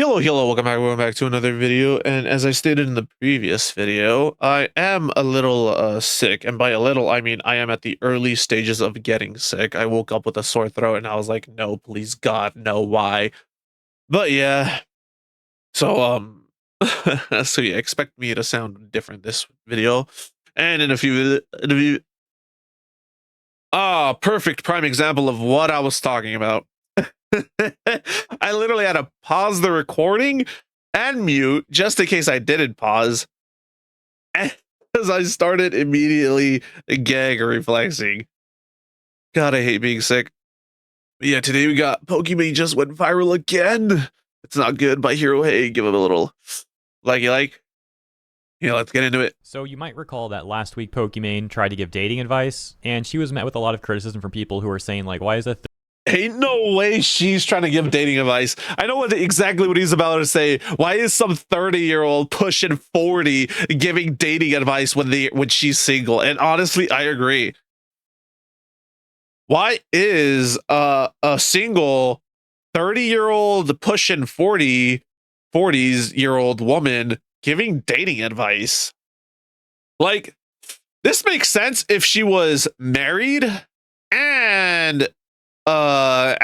Hello, welcome back to another video. And as I stated in the previous video, I am a little sick, and by a little, I mean I am at the early stages of getting sick. I woke up with a sore throat, and I was like, no, please God, no, why? But yeah, so so yeah, expect me to sound different this video, and in a few, perfect prime example of what I was talking about. I literally had to pause the recording and mute just in case I didn't pause, as I started immediately gag reflexing. God, I hate being sick. But yeah, today we got Pokimane just went viral again. It's not good by Hero. Hey, give him a little like you like. Yeah, let's get into it. So you might recall that last week Pokimane tried to give dating advice, and she was met with a lot of criticism from people who were saying, like, why is a Ain't no way she's trying to give dating advice. I know exactly what he's about to say. Why is some 30-year-old pushing 40 giving dating advice when she's single? And honestly, I agree. Why is a single 30-year-old pushing 40s-year-old woman giving dating advice? Like, this makes sense if she was married and no,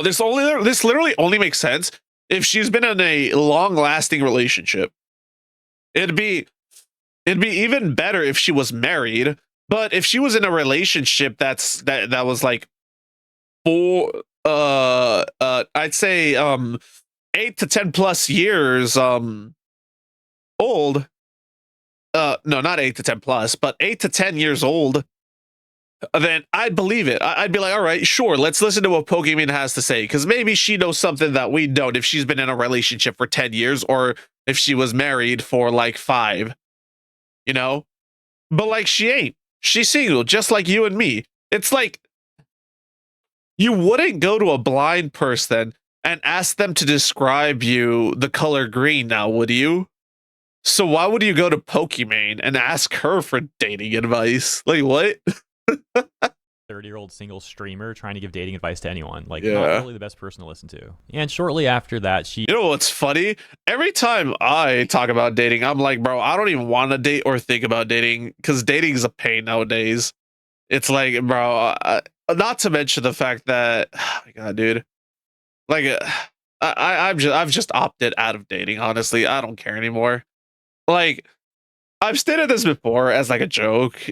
this literally only makes sense if she's been in a long-lasting relationship. It'd be even better if she was married, but if she was in a relationship that was like I'd say 8 to 10 plus years old. No, not 8 to 10 plus, but 8 to 10 years old, then I'd believe it. I'd be like, all right, sure, let's listen to what Pokimane has to say, because maybe she knows something that we don't if she's been in a relationship for 10 years or if she was married for like 5, you know? But like, she ain't. She's single, just like you and me. It's like, you wouldn't go to a blind person and ask them to describe you the color green now, would you? So why would you go to Pokimane and ask her for dating advice? Like, what? 30-year-old single streamer trying to give dating advice to anyone? Like, Yeah. not really the best person to listen to. And shortly after that, she... You know what's funny? Every time I talk about dating, I'm like, bro, I don't even want to date or think about dating, because dating is a pain nowadays. It's like, bro, not to mention the fact that, oh my God, dude, like, I've just opted out of dating. Honestly, I don't care anymore. Like, I've stated this before as like a joke,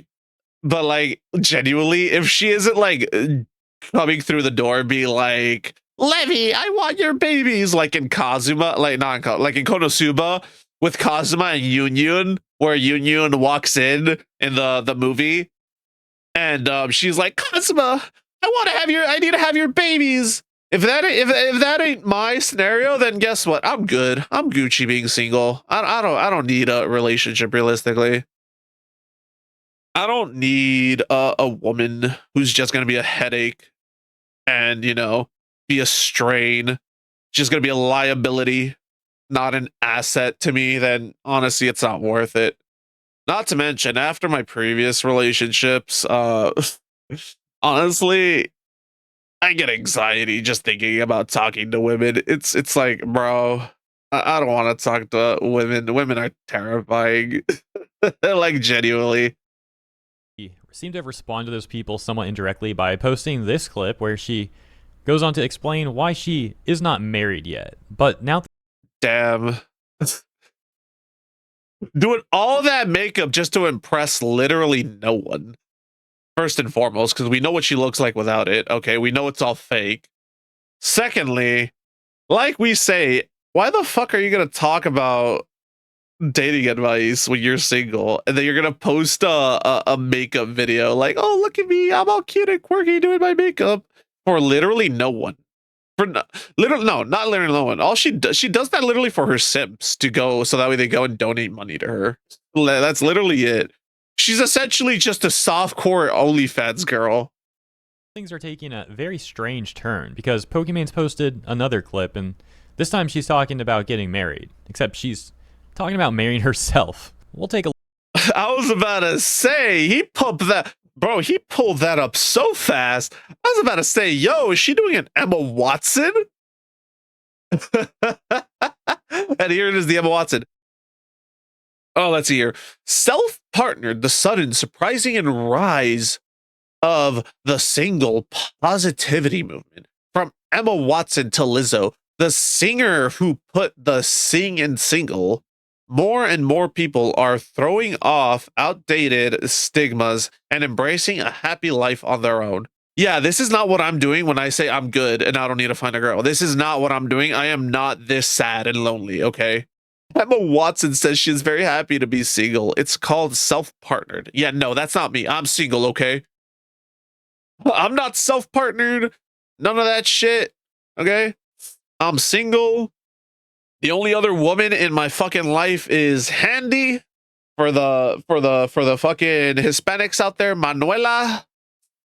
but like, genuinely, if she isn't like coming through the door be like, Levy, I want your babies, like in Kazuma, like not in, like in Konosuba with Kazuma and Yunyun, where Yunyun walks in the movie, and she's like, Kazuma, I need to have your babies. If that ain't my scenario, then guess what? I'm good. I'm Gucci being single. I don't need a relationship realistically. I don't need a woman who's just gonna be a headache and, you know, be a strain. She's gonna be a liability, not an asset to me. Then honestly, it's not worth it. Not to mention, after my previous relationships, honestly, I get anxiety just thinking about talking to women. It's like, bro, I don't want to talk to women. Women are terrifying. Like, genuinely. seemed to have responded to those people somewhat indirectly by posting this clip where she goes on to explain why she is not married yet. But now... Damn. Doing all that makeup just to impress literally no one. First and foremost, because we know what she looks like without it. Okay, we know it's all fake. Secondly, like we say, why the fuck are you gonna talk about dating advice when you're single, and then you're gonna post a makeup video like, oh, look at me, I'm all cute and quirky doing my makeup, for literally no one? For not literally no one. All she does that literally for her simps to go, so that way they go and donate money to her. That's literally it. She's essentially just a softcore OnlyFans girl. Things are taking a very strange turn, because Pokimane's posted another clip, and this time she's talking about getting married, except she's talking about marrying herself. We'll take a... I was about to say, he pumped that. Bro, he pulled that up so fast. I was about to say, yo, is she doing an Emma Watson? And here it is, the Emma Watson. Oh, let's see here. Self-partnered, the sudden surprising and rise of the single positivity movement. From Emma Watson to Lizzo, the singer who put the sing in single, more and more people are throwing off outdated stigmas and embracing a happy life on their own. Yeah, this is not what I'm doing when I say I'm good and I don't need to find a girl. This is not what I'm doing. I am not this sad and lonely, okay? Emma Watson says she's very happy to be single. It's called self-partnered. Yeah, no, that's not me. I'm single, okay? I'm not self-partnered. None of that shit. Okay? I'm single. The only other woman in my fucking life is Handy for the fucking Hispanics out there, Manuela.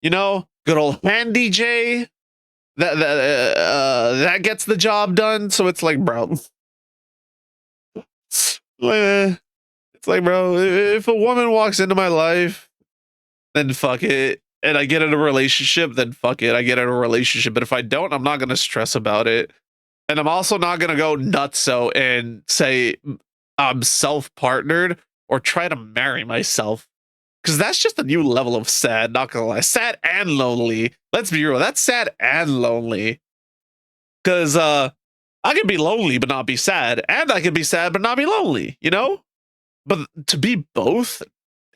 You know, good old Handy J. That gets the job done. So it's like, bro. It's like, bro, if a woman walks into my life, then fuck it. And I get in a relationship, then fuck it. I get in a relationship. But if I don't, I'm not gonna stress about it. And I'm also not gonna go nutso and say I'm self-partnered or try to marry myself. Because that's just a new level of sad, not gonna lie. Sad and lonely. Let's be real, that's sad and lonely. Because I could be lonely but not be sad, and I could be sad but not be lonely, you know? But to be both,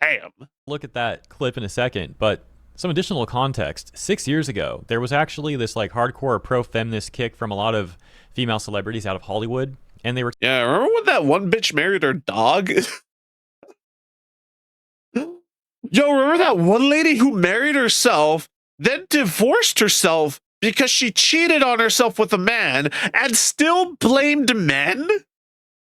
damn. Look at that clip in a second, but some additional context. 6 years ago, there was actually this like hardcore pro-feminist kick from a lot of female celebrities out of Hollywood, and they were Yeah, remember when that one bitch married her dog? Yo, remember that one lady who married herself, then divorced herself because she cheated on herself with a man and still blamed men?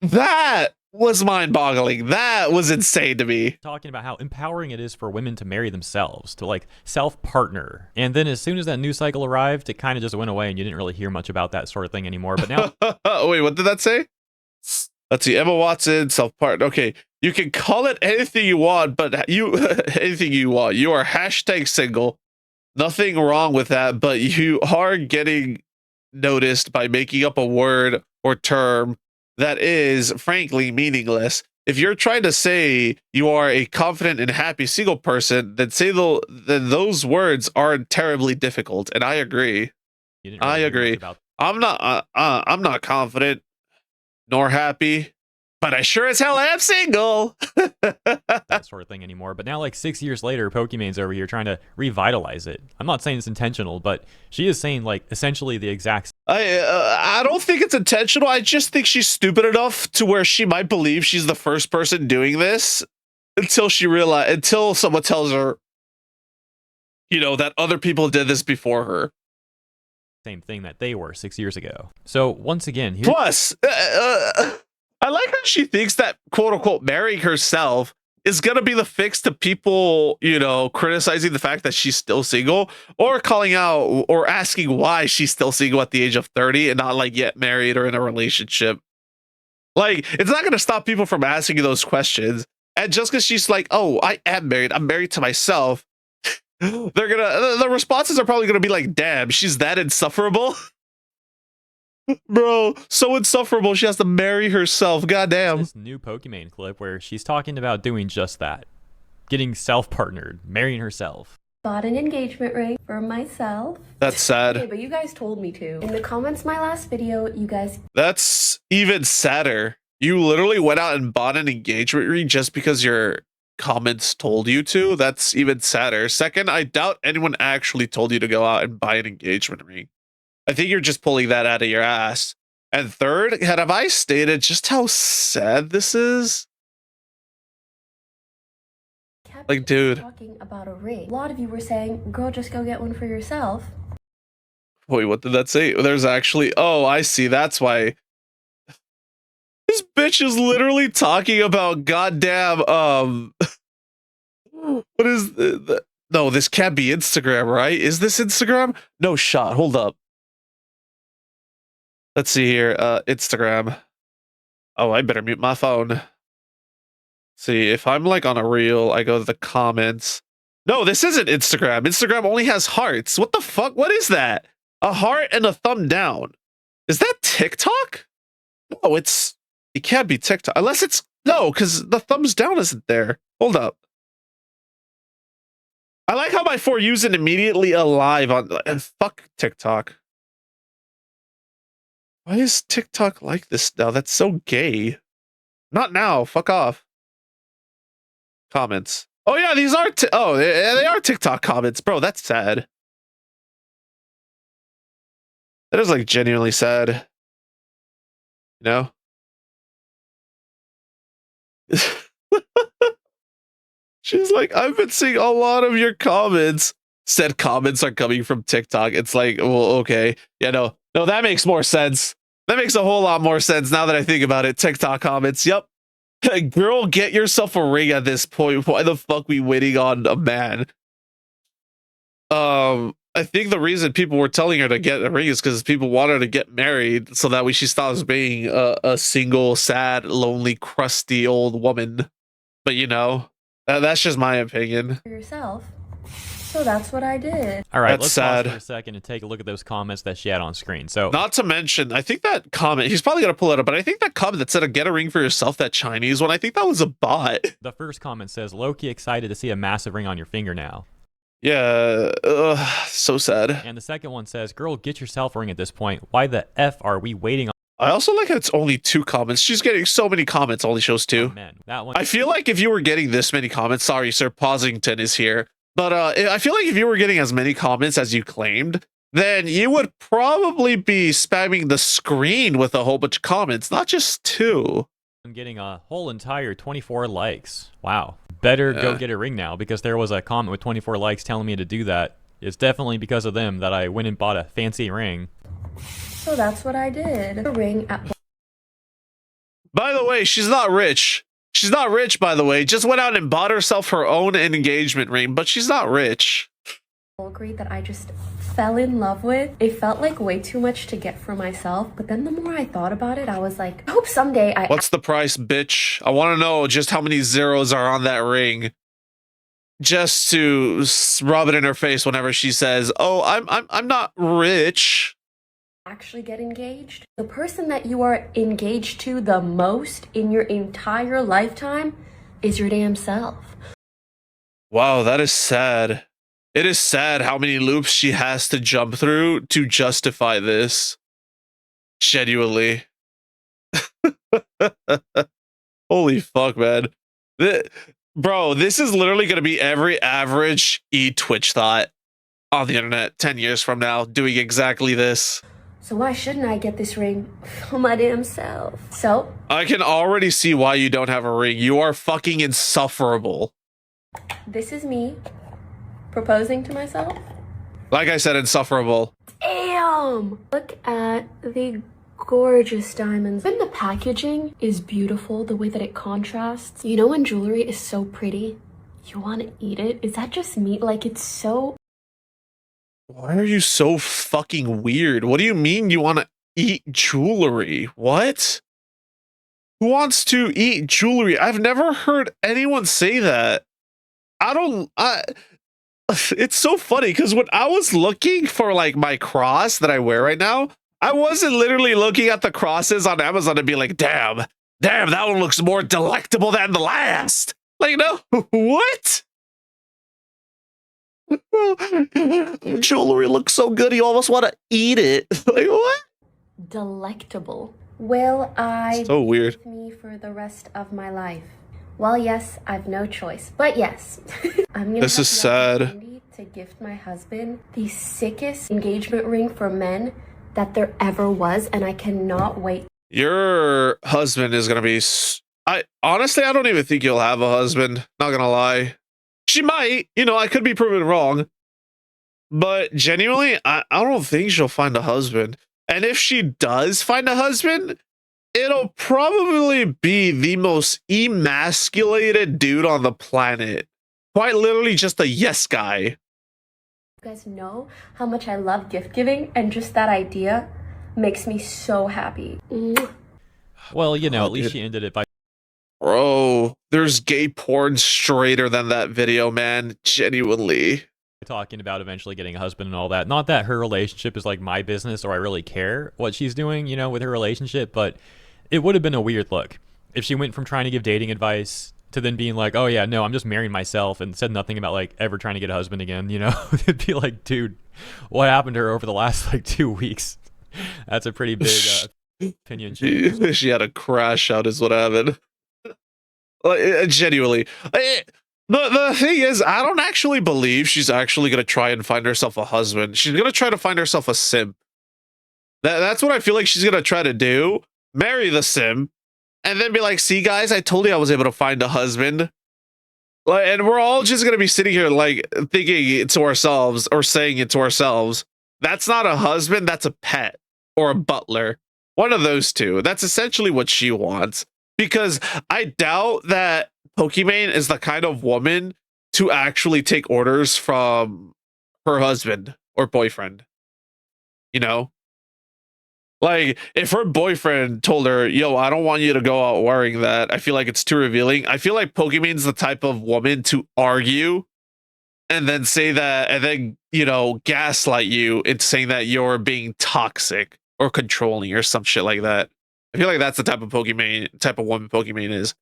That was mind-boggling. That was insane to me. talking about how empowering it is for women to marry themselves, to like self-partner. And then as soon as that news cycle arrived, it kind of just went away and you didn't really hear much about that sort of thing anymore. But now Wait, what did that say? Let's see. Emma Watson, self-partner. Okay, you can call it anything you want, but you anything you want. You are hashtag single. Nothing wrong with that, but you are getting noticed by making up a word or term that is frankly meaningless. If you're trying to say you are a confident and happy single person, then then those words aren't terribly difficult, and I agree. you didn't really I hear much agree. about I'm not confident nor happy, but I sure as hell am single. that sort of thing anymore. But now, like 6 years later, Pokimane's over here trying to revitalize it. I'm not saying it's intentional, but she is saying like essentially the exact. I don't think it's intentional. I just think she's stupid enough to where she might believe she's the first person doing this until someone tells her, you know, that other people did this before her. Same thing that they were 6 years ago. So once again, Plus, I like how she thinks that quote unquote marrying herself is gonna be the fix to people, you know, criticizing the fact that she's still single or calling out or asking why she's still single at the age of 30 and not like yet married or in a relationship. Like, it's not gonna stop people from asking you those questions. And just because she's like, oh, I am married, I'm married to myself, the responses are probably gonna be like, damn, she's that insufferable. Bro, so insufferable she has to marry herself. Goddamn. this new Pokimane clip where she's talking about doing just that, getting self-partnered, marrying herself. Bought an engagement ring for myself. That's sad. Okay, but you guys told me to. In the comments my last video, you guys... That's even sadder. You literally went out and bought an engagement ring just because your comments told you to? That's even sadder. Second, I doubt anyone actually told you to go out and buy an engagement ring. I think you're just pulling that out of your ass. And third, have I stated just how sad this is? Like, dude. Talking about a ring. A lot of you were saying, girl, just go get one for yourself. Wait, what did that say? There's actually... Oh, I see. That's why... This bitch is literally talking about goddamn, what is the... No, this can't be Instagram, right? Is this Instagram? No shot. Hold up. Let's see here. Instagram. Oh, I better mute my phone. See, if I'm like on a reel, I go to the comments. No, this isn't Instagram. Instagram only has hearts. What the fuck? What is that? A heart and a thumb down. Is that TikTok? No, it can't be TikTok. Unless it's, no, because the thumbs down isn't there. Hold up. I like how my For You's immediately alive on, fuck TikTok. Why is TikTok like this now? That's so gay. Not now. Fuck off. Comments. Oh yeah, these are they are TikTok comments, bro. That's sad. That is like genuinely sad. You know? She's like, I've been seeing a lot of your comments. Said comments are coming from TikTok. It's like, well, okay. Yeah, no, that makes more sense. That makes a whole lot more sense now that I think about it. TikTok comments. Yep. Girl, get yourself a ring at this point. Why the fuck we waiting on a man? I think the reason people were telling her to get a ring is because people want her to get married so that way she stops being a single, sad, lonely, crusty old woman. But you know, that's just my opinion. For yourself. So that's what I did. All right, That's let's sad. pause for a second and take a look at those comments that she had on screen. So, Not to mention, I think that comment, he's probably going to pull it up, but I think that comment that said, get a ring for yourself, that Chinese one, I think that was a bot. the first comment says, "Low-key excited to see a massive ring on your finger now." Yeah, so sad. And the second one says, "Girl, get yourself a ring at this point. Why the F are we waiting on I also like how it's only 2 comments. She's getting so many comments, only shows 2. men?" That one. I feel like if you were getting this many comments, sorry, Sir Posington is here, but I feel like if you were getting as many comments as you claimed, then you would probably be spamming the screen with a whole bunch of comments, not just 2. I'm getting a whole entire 24 likes. Wow. Better go get a ring now, because there was a comment with 24 likes telling me to do that. It's definitely because of them that I went and bought a fancy ring. So that's what I did. A ring at By the way, she's not rich. She's not rich, by the way. Just went out and bought herself her own engagement ring, but she's not rich. Bulgari that I just fell in love with. It felt like way too much to get for myself, but then the more I thought about it, I was like, I hope someday I What's the price, bitch? I want to know just how many zeros are on that ring. Just to rub it in her face whenever she says, "Oh, I'm not rich." actually get engaged. The person that you are engaged to the most in your entire lifetime is your damn self. Wow, that is sad. It is sad how many loops she has to jump through to justify this. Genuinely. Holy fuck, man. Bro, this is literally going to be every average Twitch thought on the internet 10 years from now doing exactly this. So why shouldn't I get this ring for my damn self? So I can already see why you don't have a ring. You are fucking insufferable. this is me proposing to myself. Like I said, insufferable. Damn! Look at the gorgeous diamonds. And the packaging is beautiful, the way that it contrasts. You know when jewelry is so pretty, you want to eat it? Is that just me? Like, it's so... Why are you so fucking weird? What do you mean you want to eat jewelry? What? Who wants to eat jewelry? I've never heard anyone say that. It's so funny because when I was looking for like my cross that I wear right now, I wasn't literally looking at the crosses on Amazon and be like, damn, that one looks more delectable than the last. Like, no, what? Jewelry looks so good, you almost want to eat it. Like, what? delectable. Will I So weird. with me for the rest of my life? Well, yes, I've no choice. But yes, I'm gonna This have is the sad. opportunity to gift my husband the sickest engagement ring for men that there ever was, and I cannot wait. Your husband is gonna be. I honestly, I don't even think you'll have a husband. Not gonna lie. She might. You know, I could be proven wrong. But genuinely, I don't think she'll find a husband. And if she does find a husband, it'll probably be the most emasculated dude on the planet. Quite literally just a yes guy. You guys know how much I love gift giving, and just that idea makes me so happy. Mwah. Well, you know, Oh, at least dude. she ended it by Bro, there's gay porn straighter than that video, man. Genuinely. Talking about eventually getting a husband and all that. Not that her relationship is like my business or I really care what she's doing, you know, with her relationship, but it would have been a weird look if she went from trying to give dating advice to then being like, oh yeah, no, I'm just marrying myself, and said nothing about like ever trying to get a husband again, you know? It'd be like, dude, what happened to her over the last like 2 weeks? That's a pretty big opinion change. She had a crash out is what happened. Like, genuinely. The thing is, I don't actually believe she's actually going to try and find herself a husband. She's going to try to find herself a simp. That's what I feel like she's going to try to do. Marry the simp. And then be like, see, guys, I told you I was able to find a husband. Like, and we're all just going to be sitting here, like, thinking it to ourselves or saying it to ourselves. That's not a husband. That's a pet or a butler. One of those two. That's essentially what she wants. Because I doubt that Pokimane is the kind of woman to actually take orders from her husband or boyfriend. You know? Like, if her boyfriend told her, yo, I don't want you to go out wearing that, I feel like it's too revealing. I feel like Pokimane's the type of woman to argue and then say that, and then, you know, gaslight you into saying that you're being toxic or controlling or some shit like that. I feel like that's the type of woman Pokimane is.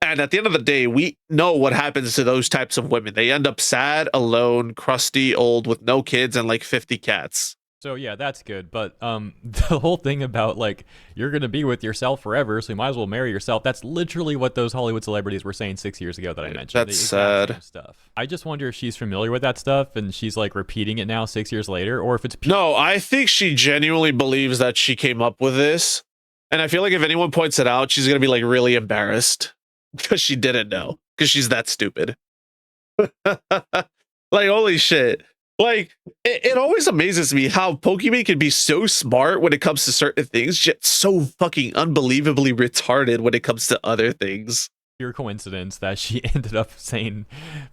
And at the end of the day, we know what happens to those types of women. They end up sad, alone, crusty, old, with no kids and like 50 cats. So yeah, that's good. But the whole thing about like you're gonna be with yourself forever, so you might as well marry yourself. That's literally what those Hollywood celebrities were saying 6 years ago that I mentioned. That's sad stuff. I just wonder if she's familiar with that stuff and she's like repeating it now 6 years later, or if it's no. I think she genuinely believes that she came up with this, and I feel like if anyone points it out, she's gonna be like really embarrassed because she didn't know, because she's that stupid. Like, holy shit. Like, it always amazes me how Pokimane can be so smart when it comes to certain things, yet so fucking unbelievably retarded when it comes to other things. Pure coincidence that she ended up saying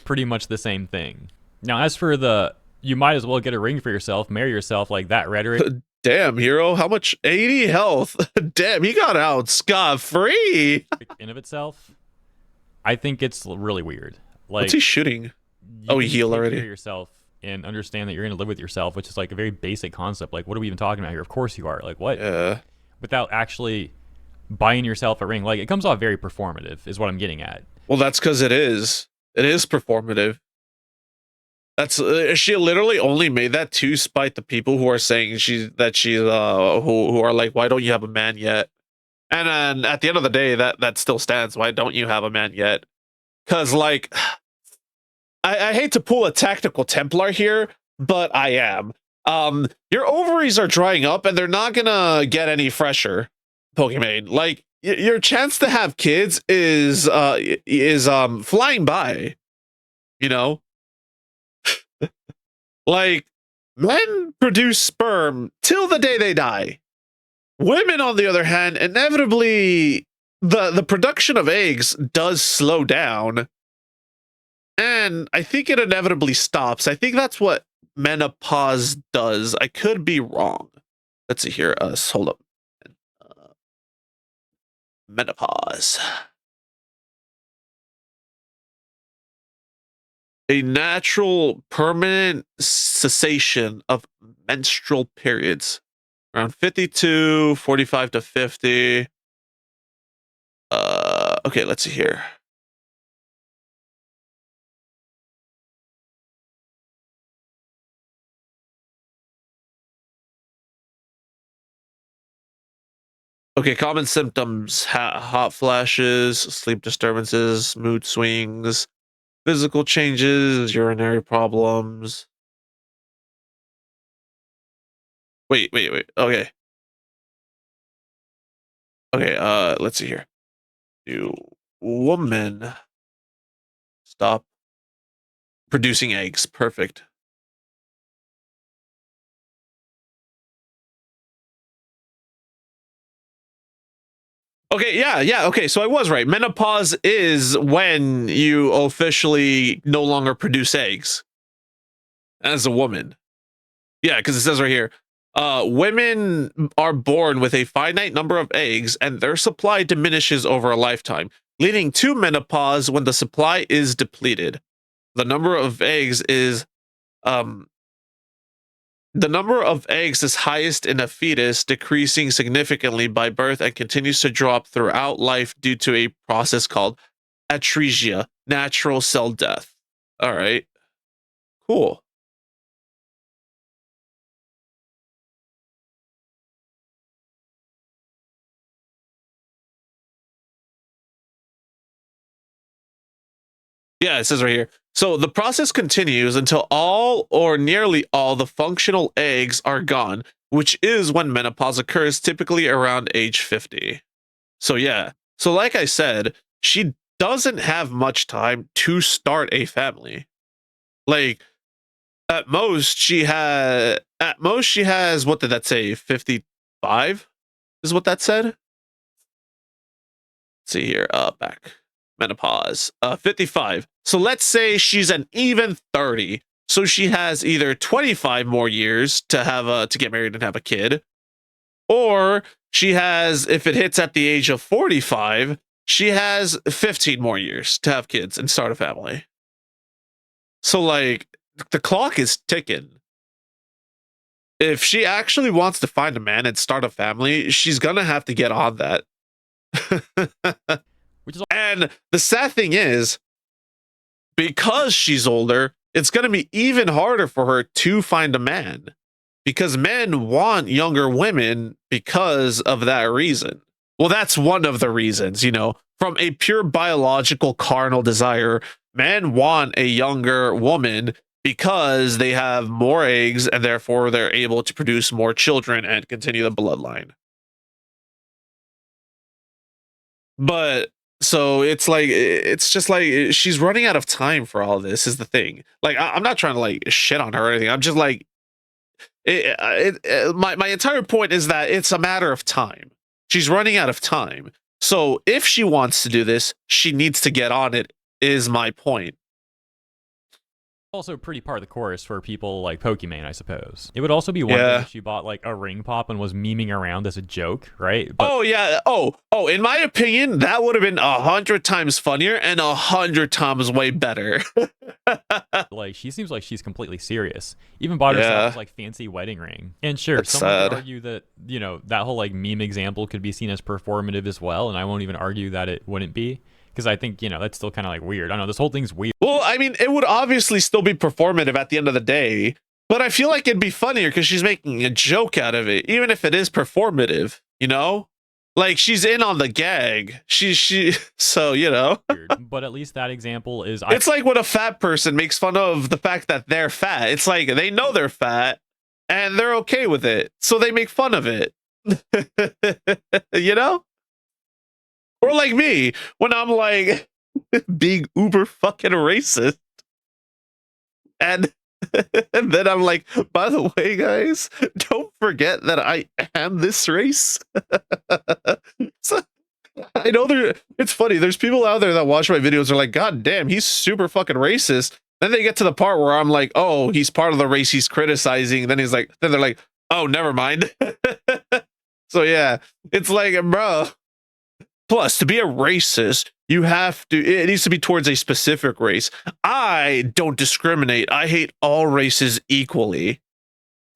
pretty much the same thing. Now, as for the, you might as well get a ring for yourself, marry yourself, like that rhetoric. Damn, hero, how much? 80 health. Damn, he got out scot-free. In of itself, I think it's really weird. Like, what's he shooting? Oh, he healed already. Yourself and understand that you're going to live with yourself, which is like a very basic concept. Like, what are we even talking about here? Of course you are. Like, what? Yeah. Without actually buying yourself a ring. Like, it comes off very performative is what I'm getting at. Well, that's because it is. It is performative. That's she literally only made that to spite the people who are saying she's who are like, why don't you have a man yet? And then at the end of the day, that still stands. Why don't you have a man yet? Because like, I hate to pull a tactical Templar here, but I am. Your ovaries are drying up and they're not gonna get any fresher, Pokimane. Like, your chance to have kids is flying by, you know? Like, men produce sperm till the day they die. Women, on the other hand, inevitably, the production of eggs does slow down. And I think it inevitably stops. I think that's what menopause does. I could be wrong. Let's see here. Hold up. Menopause. A natural permanent cessation of menstrual periods. Around 52, 45 to 50. Okay, let's see here. Okay, common symptoms: hot flashes, sleep disturbances, mood swings, physical changes, urinary problems. Wait. Okay. Okay, let's see here. Do woman stop producing eggs? Perfect. Okay, yeah, okay, so I was right. Menopause is when you officially no longer produce eggs as a woman. Yeah, because it says right here, women are born with a finite number of eggs and their supply diminishes over a lifetime. leading to menopause when the supply is depleted. The number of eggs is um, the number of eggs is highest in a fetus, decreasing significantly by birth and continues to drop throughout life due to a process called atresia, natural cell death. All right, cool. Yeah, it says right here. So the process continues until all or nearly all the functional eggs are gone, which is when menopause occurs, typically around age 50. So yeah. So like I said, she doesn't have much time to start a family. Like at most she has what did that say? 55 is what that said? Let's see here. Back. Menopause. 55. So let's say she's an even 30. So she has either 25 more years to have to get married and have a kid, or she has, if it hits at the age of 45, she has 15 more years to have kids and start a family. So like the clock is ticking. If she actually wants to find a man and start a family, she's gonna have to get on that. And the sad thing is, because she's older, it's going to be even harder for her to find a man, because men want younger women because of that reason. Well, that's one of the reasons, from a pure biological carnal desire, men want a younger woman because they have more eggs and therefore they're able to produce more children and continue the bloodline. But so it's just like she's running out of time for all this is the thing. Like I'm not trying to like shit on her or anything. I'm just like my entire point is that it's a matter of time. She's running out of time. So if she wants to do this, she needs to get on it, is my point. Also pretty part of the course for people like Pokimane, I suppose. It would also be one thing if she bought like a ring pop and was memeing around as a joke, right? But oh yeah. Oh, in my opinion, that would have been 100 times funnier and 100 times way better. like she seems like she's completely serious. Even bought herself this, like fancy wedding ring. And sure, someone could argue that, that whole like meme example could be seen as performative as well, and I won't even argue that it wouldn't be. Because I think, that's still kind of like weird. I don't know, this whole thing's weird. Well, I mean, it would obviously still be performative at the end of the day, but I feel like it'd be funnier because she's making a joke out of it, even if it is performative, Like, she's in on the gag. So, Weird. But at least that example is... It's like when a fat person makes fun of the fact that they're fat. It's like they know they're fat, and they're okay with it, so they make fun of it. Or like me, when I'm like being uber fucking racist. And then I'm like, by the way, guys, don't forget that I am this race. So, I know it's funny. There's people out there that watch my videos are like, God damn, he's super fucking racist. Then they get to the part where I'm like, oh, he's part of the race he's criticizing. Then they're like, oh, never mind. So yeah, it's like, bro. Plus, to be a racist, it needs to be towards a specific race. I don't discriminate. I hate all races equally.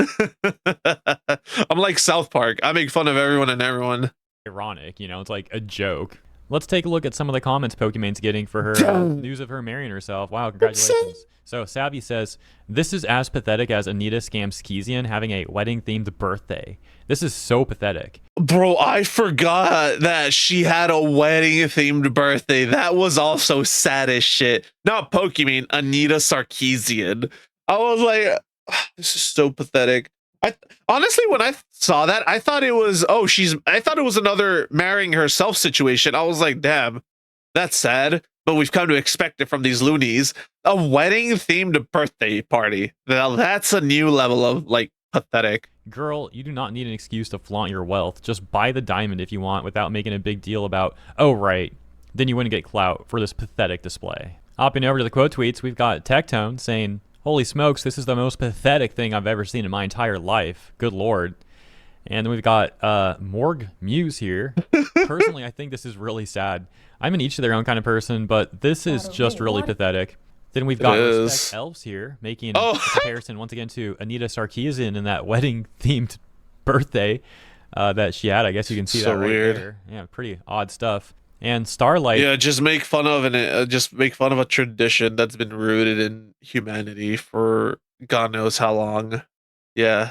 I'm like South Park. I make fun of everyone and everyone. Ironic, it's like a joke. Let's take a look at some of the comments Pokimane's getting for her news of her marrying herself. Wow, congratulations. So Savvy says, this is as pathetic as Anita scams Kezian having a wedding-themed birthday. This is so pathetic. Bro, I forgot that she had a wedding-themed birthday. That was also sad as shit. Not Pokimane, Anita Sarkeesian. I was like, this is so pathetic. Honestly, when I saw that, I thought it was, I thought it was another marrying herself situation. I was like, damn, that's sad. But we've come to expect it from these loonies. A wedding-themed birthday party. Now that's a new level of, like, pathetic. Girl, you do not need an excuse to flaunt your wealth. Just buy the diamond if you want without making a big deal about, oh, right, then you wouldn't get clout for this pathetic display. Hopping over to the quote tweets, we've got Tectone saying, holy smokes, this is the most pathetic thing I've ever seen in my entire life. Good lord. And then we've got Morg Muse here. Personally, I think this is really sad. I'm an each to their own kind of person, but this is just really pathetic. Then we've got Respect Elves here, making a comparison once again to Anita Sarkeesian in that wedding-themed birthday that she had. I guess you can see that right there. Yeah, pretty odd stuff. And Starlight. Yeah, just make fun of a tradition that's been rooted in humanity for God knows how long. Yeah.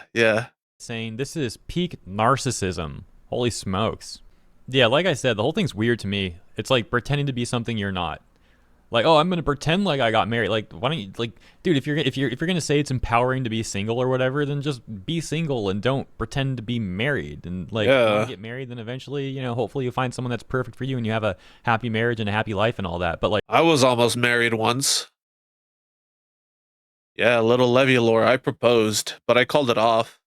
Saying this is peak narcissism. Holy smokes. Yeah, like I said, the whole thing's weird to me. It's like pretending to be something you're not. Like, oh, I'm gonna pretend like I got married. Like, why don't you, like, dude, if you're gonna say it's empowering to be single or whatever, then just be single and don't pretend to be married. And like, if you want to get married, then eventually, hopefully you find someone that's perfect for you and you have a happy marriage and a happy life and all that. But like, I was almost married once. Yeah, little Levy lore. I proposed, but I called it off.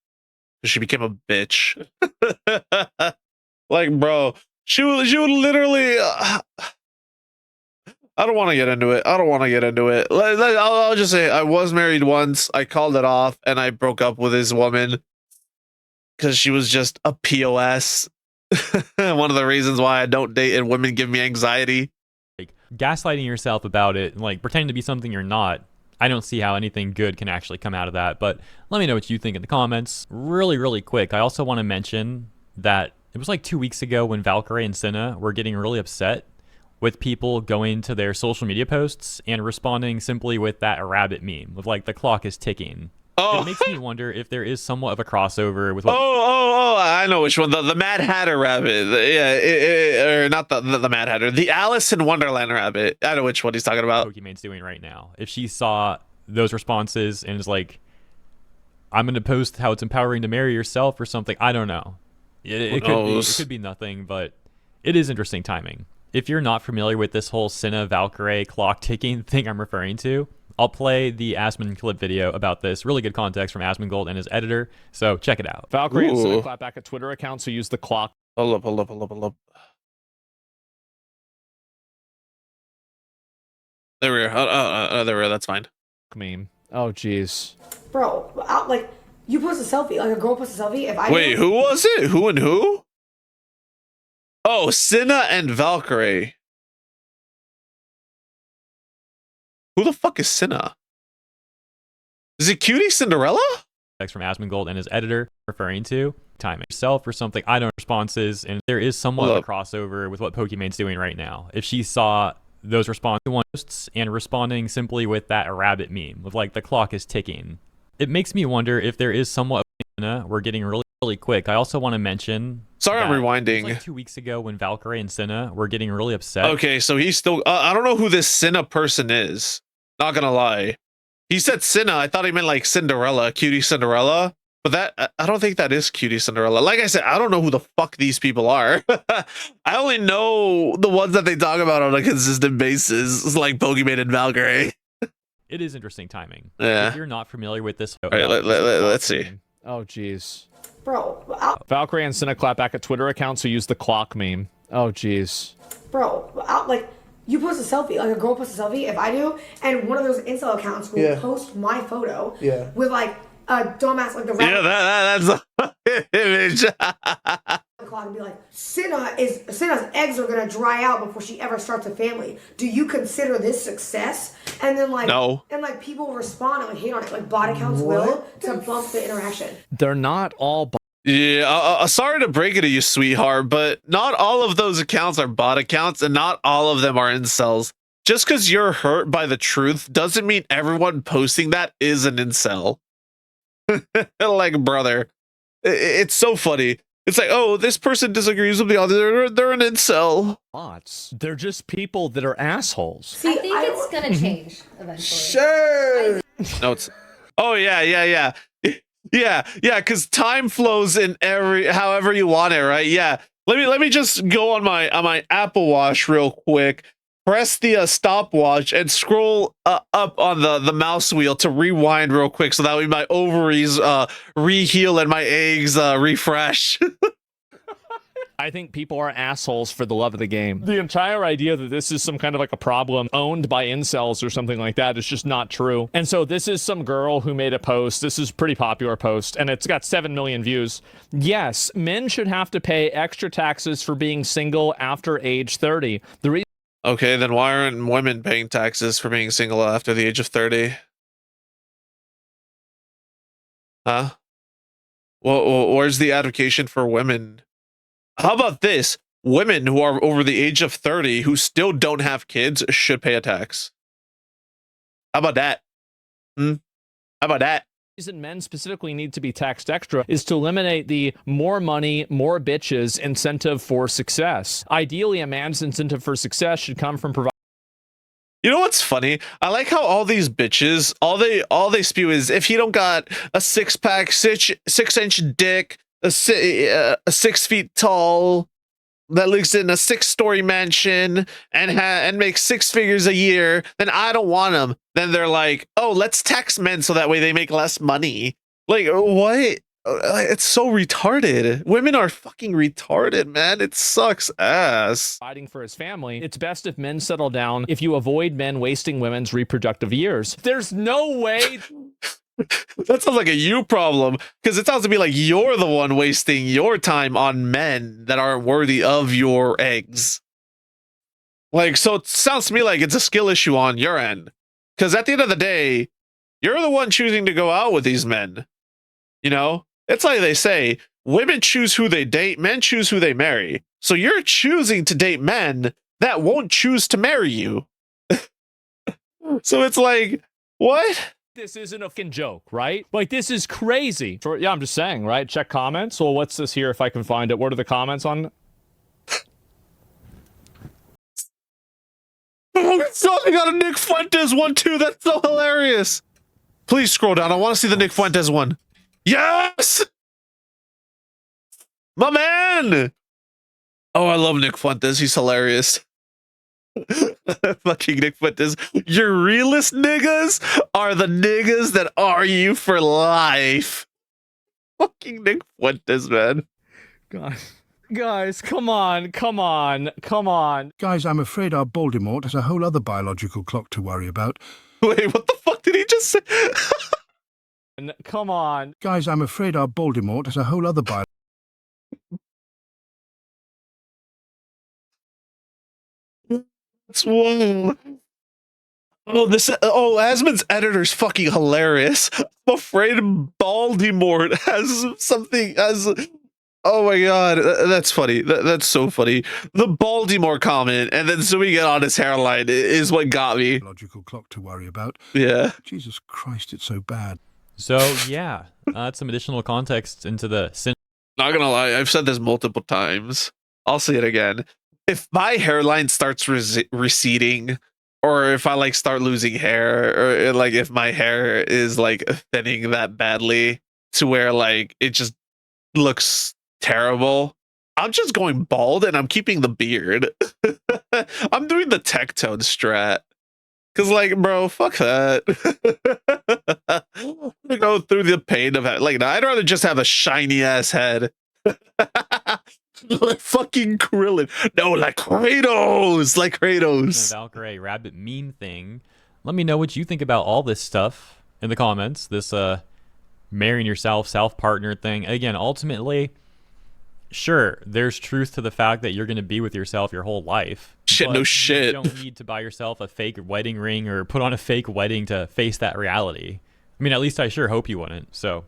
She became a bitch. Like, bro, she would literally. I don't want to get into it. I'll just say I was married once. I called it off, and I broke up with this woman because she was just a POS. One of the reasons why I don't date and women give me anxiety. Like gaslighting yourself about it, and like pretending to be something you're not. I don't see how anything good can actually come out of that. But let me know what you think in the comments. Really, really quick. I also want to mention that it was like 2 weeks ago when Valkyrie and Senna were getting really upset with people going to their social media posts and responding simply with that rabbit meme with like the clock is ticking. Oh. It makes me wonder if there is somewhat of a crossover with what I know which one. The Mad Hatter rabbit. Or not the Mad Hatter. The Alice in Wonderland rabbit. I know which one he's talking about. Pokimane's doing right now. If she saw those responses and is like, I'm going to post how it's empowering to marry yourself or something. I don't know. It could be nothing, but it is interesting timing. If you're not familiar with this whole Senna Valkyrie clock ticking thing I'm referring to, I'll play the Asmon clip video about this. Really good context from Asmongold and his editor, so check it out. Valkyrie and Senna clap back at Twitter accounts who use the clock. Hold up. There we are. There we are. That's fine. Meme. Oh, jeez. Bro, like, you post a selfie. Like, a girl posts a selfie. If I Wait, who was it? Who and who? Oh, Senna and Valkyrie. Who the fuck is Senna? Is it Cutie Cinderella? From Asmongold and his editor referring to timing yourself or something. I don't responses, and there is somewhat of a crossover with what Pokimane's doing right now. If she saw those posts and responding simply with that rabbit meme with like the clock is ticking, it makes me wonder if there is somewhat. We're getting really quick. I also want to mention. Sorry, I'm rewinding. Like 2 weeks ago when Valkyrie and Senna were getting really upset. Okay, so he's still. I don't know who this Senna person is. Not gonna lie. He said Senna. I thought he meant like Cinderella, Cutie Cinderella. But that I don't think that is Cutie Cinderella. Like I said, I don't know who the fuck these people are. I only know the ones that they talk about on a consistent basis. It's like Pokimane and Valkyrie. It is interesting timing. Yeah. If you're not familiar with this, all right, let's see. Oh, jeez. Bro, Valkyrie and Senna clap back at Twitter accounts who use the clock meme. Oh, jeez. Bro, like, you post a selfie. Like, a girl posts a selfie. If I do, and one of those incel accounts will post my photo with like a dumbass like the that's the image. The clock and be like, Senna's eggs are gonna dry out before she ever starts a family. Do you consider this success? And then like no. And like people respond and like hate on it. Like bot accounts will to bump the interaction. They're not all Yeah, sorry to break it to you, sweetheart, but not all of those accounts are bot accounts and not all of them are incels. Just because you're hurt by the truth doesn't mean everyone posting that is an incel. Like, brother, it's so funny. It's like, oh, this person disagrees with the other. They're an incel. bots. They're just people that are assholes. See, I think it's gonna change eventually. Sure. No, it's. Oh yeah. Because time flows in however you want it, right? Yeah. Let me just go on my Apple Watch real quick. Press the stopwatch and scroll up on the mouse wheel to rewind real quick, so that way my ovaries reheal and my eggs refresh. I think people are assholes for the love of the game. The entire idea that this is some kind of like a problem owned by incels or something like that is just not true. And so this is some girl who made a post. This is a pretty popular post, and it's got 7 million views. Yes, men should have to pay extra taxes for being single after age 30. The reason Okay, then why aren't women paying taxes for being single after the age of 30? Huh? Well, where's the advocacy for women? How about this? Women who are over the age of 30 who still don't have kids should pay a tax. How about that? How about that? reason men specifically need to be taxed extra is to eliminate the more money, more bitches incentive for success. Ideally, a man's incentive for success should come from providing. You know what's funny? I like how all these bitches, all they spew is, if you don't got a 6-pack, 6-inch dick, a 6 feet tall, that lives in a 6-story mansion and makes 6 figures a year, then I don't want them. Then they're like, oh, let's tax men so that way they make less money. Like, what? It's so retarded. Women are fucking retarded, man. It sucks ass. Fighting for his family, it's best if men settle down if you avoid men wasting women's reproductive years. There's no way. That sounds like a you problem, because it sounds to me like you're the one wasting your time on men that aren't worthy of your eggs. Like, so it sounds to me like it's a skill issue on your end, because at the end of the day, you're the one choosing to go out with these men. You know, it's like they say, women choose who they date, men choose who they marry. So you're choosing to date men that won't choose to marry you. So it's like, what? This isn't a fucking joke, right? Like, this is crazy. Yeah, I'm just saying, right? Check comments. Well, what's this here if I can find it? What are the comments on? Oh, I got a Nick Fuentes one too. That's so hilarious. Please scroll down. I want to see the Nick Fuentes one. Yes! My man! Oh, I love Nick Fuentes. He's hilarious. Fucking Nick Fuentes. Your realist niggas are the niggas that are you for life. Fucking Nick Fuentes, man. Guys, come on. Guys, I'm afraid our Voldemort has a whole other biological clock to worry about. Wait, what the fuck did he just say? Come on. Guys, I'm afraid our Voldemort has a whole other That's wild. Oh, Asmon's editor's fucking hilarious. I'm afraid Voldemort has something as. Oh my god, that's funny. That's so funny. The Baltimore comment, and then zooming in on his hairline is what got me. biological clock to worry about. Yeah. Jesus Christ, it's so bad. So yeah, that's some additional context into the sin. Not gonna lie, I've said this multiple times. I'll say it again. If my hairline starts receding, or if I like start losing hair, or like if my hair is like thinning that badly to where like it just looks terrible, I'm just going bald and I'm keeping the beard. I'm doing the tectone strat. Cause like, bro, fuck that. To go through the pain of it. Like, no, I'd rather just have a shiny ass head. Like fucking Krillin. No, like Kratos. Like Kratos. Valkyrie rabbit meme thing. Let me know what you think about all this stuff in the comments. This marrying yourself, self partner thing. Again, ultimately, sure, there's truth to the fact that you're going to be with yourself your whole life. Shit, no shit. You don't need to buy yourself a fake wedding ring or put on a fake wedding to face that reality. I mean, at least I sure hope you wouldn't. So,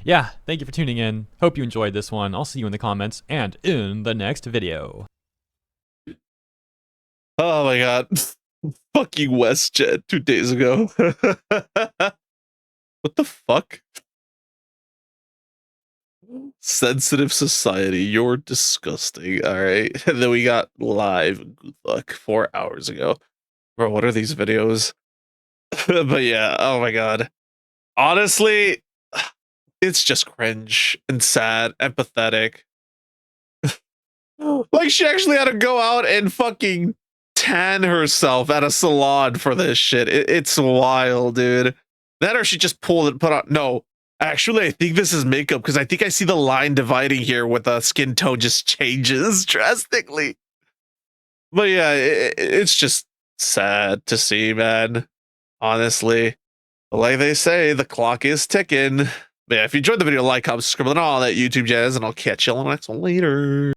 yeah, thank you for tuning in. Hope you enjoyed this one. I'll see you in the comments and in the next video. Oh my god. Fucking WestJet 2 days ago. What the fuck? Sensitive society, you're disgusting. All right. And then we got live like 4 hours ago. Bro, what are these videos? But yeah, oh my god. Honestly, it's just cringe and sad and pathetic. Like, she actually had to go out and fucking tan herself at a salon for this shit. It's wild, dude. That or she just pulled it, put on. No, Actually, I think this is makeup because I think I see the line dividing here with the skin tone just changes drastically. But yeah, it's just sad to see, man. Honestly. But like they say, the clock is ticking. But yeah, if you enjoyed the video, like, comment, subscribe, and all that YouTube jazz, and I'll catch you on the next one later.